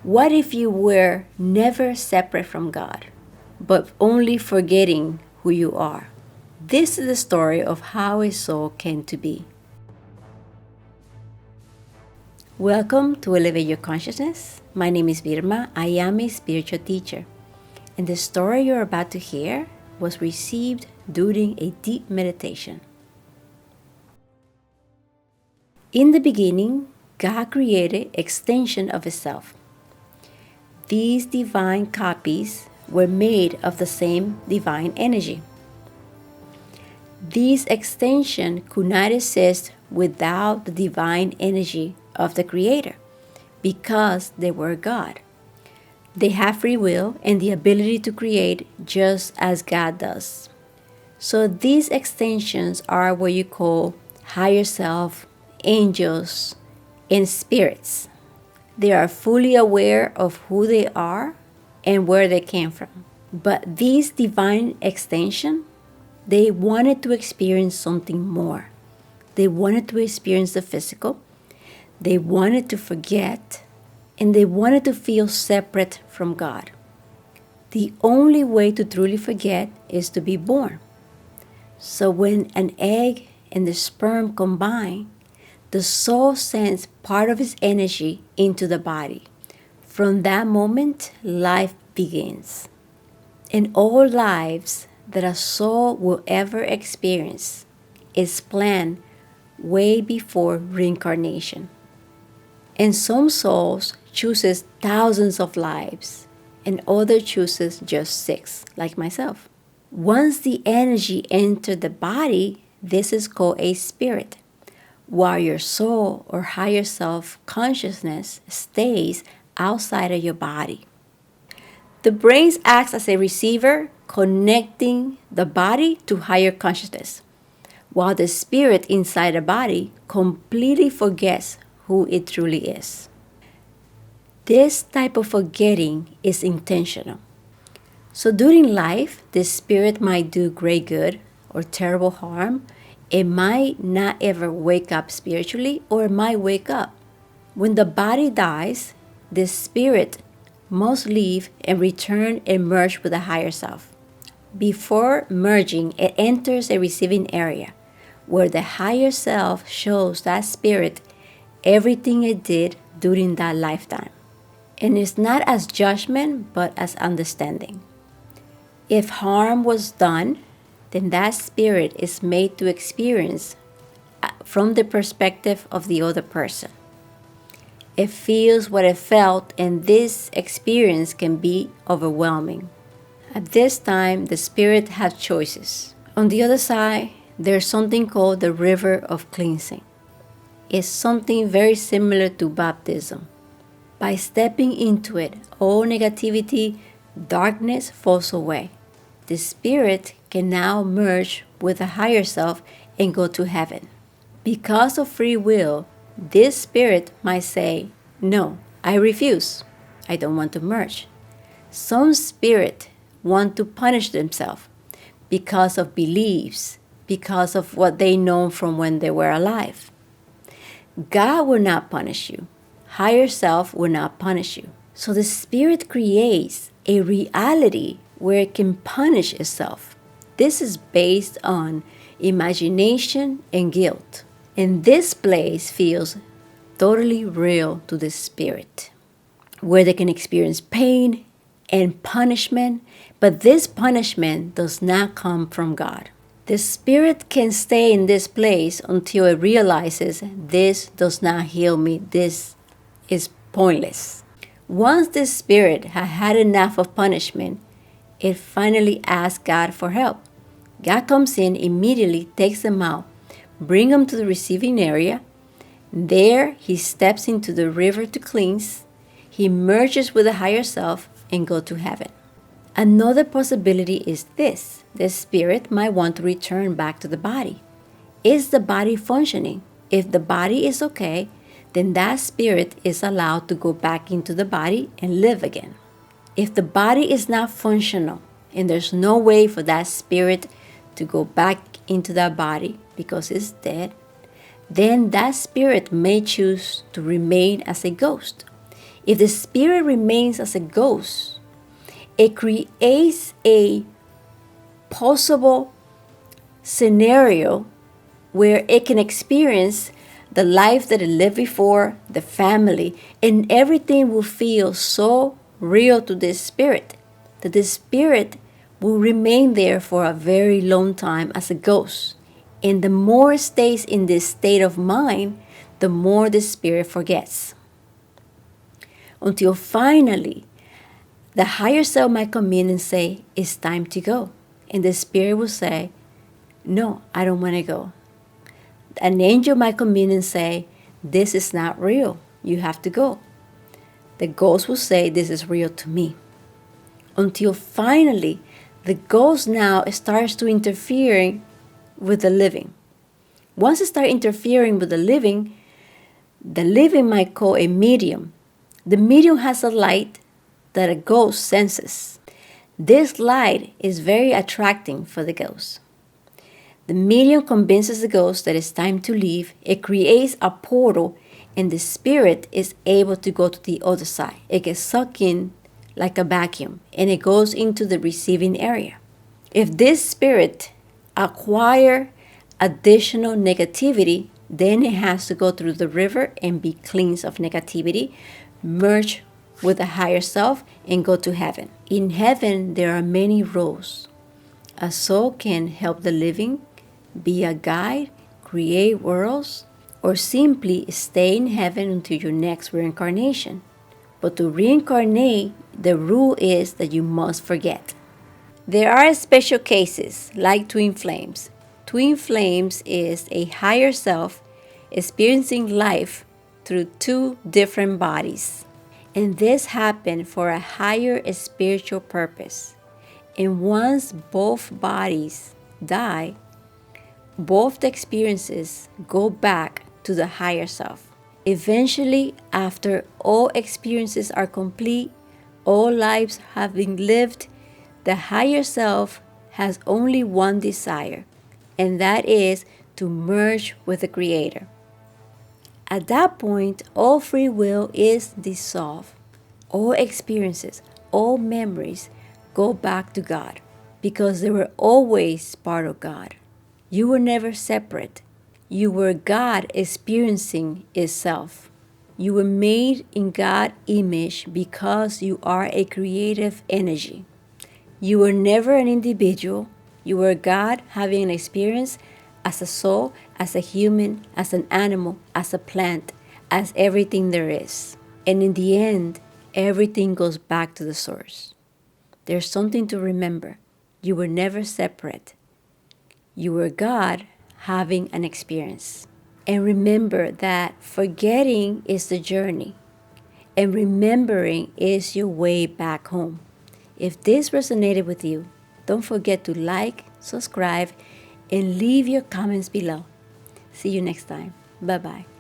What if you were never separate from God, but only forgetting who you are? This is the story of how a soul came to be. Welcome to Elevate Your Consciousness. My name is Virma. I am a spiritual teacher. And the story you're about to hear was received during a deep meditation. In the beginning, God created extension of Himself. These divine copies were made of the same divine energy. These extensions could not exist without the divine energy of the Creator because they were God. They have free will and the ability to create just as God does. So these extensions are what you call higher self, angels, and spirits. They are fully aware of who they are and where they came from. But these divine extensions, they wanted to experience something more. They wanted to experience the physical. They wanted to forget. And they wanted to feel separate from God. The only way to truly forget is to be born. So when an egg and the sperm combine, the soul sends part of its energy into the body. From that moment, life begins. And all lives that a soul will ever experience is planned way before reincarnation. And some souls chooses thousands of lives, and others chooses just 6, like myself. Once the energy enters the body, this is called a spirit, while your soul or higher self consciousness stays outside of your body. The brain acts as a receiver, connecting the body to higher consciousness, while the spirit inside the body completely forgets who it truly is. This type of forgetting is intentional. So during life, the spirit might do great good or terrible harm. It might not ever wake up spiritually, or it might wake up. When the body dies, the spirit must leave and return and merge with the higher self. Before merging, it enters a receiving area where the higher self shows that spirit everything it did during that lifetime. And it's not as judgment, but as understanding. If harm was done, then that spirit is made to experience from the perspective of the other person. It feels what it felt, and this experience can be overwhelming. At this time, the spirit has choices. On the other side, there's something called the river of cleansing. It's something very similar to baptism. By stepping into it, all negativity, darkness falls away. The spirit can now merge with the higher self and go to heaven. Because of free will, this spirit might say, "No, I refuse. I don't want to merge." Some spirit want to punish themselves because of beliefs, because of what they know from when they were alive. God will not punish you. Higher self will not punish you. So the spirit creates a reality where it can punish itself. This is based on imagination and guilt. And this place feels totally real to the spirit, where they can experience pain and punishment, but this punishment does not come from God. The spirit can stay in this place until it realizes this does not heal me, this is pointless. Once the spirit has had enough of punishment, it finally asks God for help. God comes in, immediately takes them out, brings them to the receiving area. There, he steps into the river to cleanse. He merges with the higher self and go to heaven. Another possibility is this. The spirit might want to return back to the body. Is the body functioning? If the body is okay, then that spirit is allowed to go back into the body and live again. If the body is not functional and there's no way for that spirit to go back into that body because it's dead, then that spirit may choose to remain as a ghost. If the spirit remains as a ghost, it creates a possible scenario where it can experience the life that it lived before, the family, and everything will feel so real to this spirit that this spirit will remain there for a very long time as a ghost. And the more it stays in this state of mind, the more the spirit forgets. Until finally, the higher self might come in and say, it's time to go. And the spirit will say, no, I don't want to go. An angel might come in and say, this is not real. You have to go. The ghost will say, this is real to me. Until finally, the ghost now starts to interfere with the living. Once it starts interfering with the living might call a medium. The medium has a light that a ghost senses. This light is very attracting for the ghost. The medium convinces the ghost that it's time to leave. It creates a portal, and the spirit is able to go to the other side. It gets sucked in like a vacuum, and it goes into the receiving area. If this spirit acquires additional negativity, then it has to go through the river and be cleansed of negativity, merge with the higher self, and go to heaven. In heaven, there are many roles. A soul can help the living, be a guide, create worlds, or simply stay in heaven until your next reincarnation. But to reincarnate, the rule is that you must forget. There are special cases like twin flames. Twin flames is a higher self experiencing life through two different bodies. And this happened for a higher spiritual purpose. And once both bodies die, both the experiences go back to the higher self. Eventually, after all experiences are complete, all lives have been lived, the higher self has only one desire, and that is to merge with the Creator. At that point, all free will is dissolved. All experiences, all memories go back to God because they were always part of God. You were never separate. You were God experiencing itself. You were made in God's image because you are a creative energy. You were never an individual. You were God having an experience as a soul, as a human, as an animal, as a plant, as everything there is. And in the end, everything goes back to the source. There's something to remember. You were never separate. You were God having an experience. And remember that forgetting is the journey, and remembering is your way back home. If this resonated with you, don't forget to like, subscribe, and leave your comments below. See you next time. Bye-bye.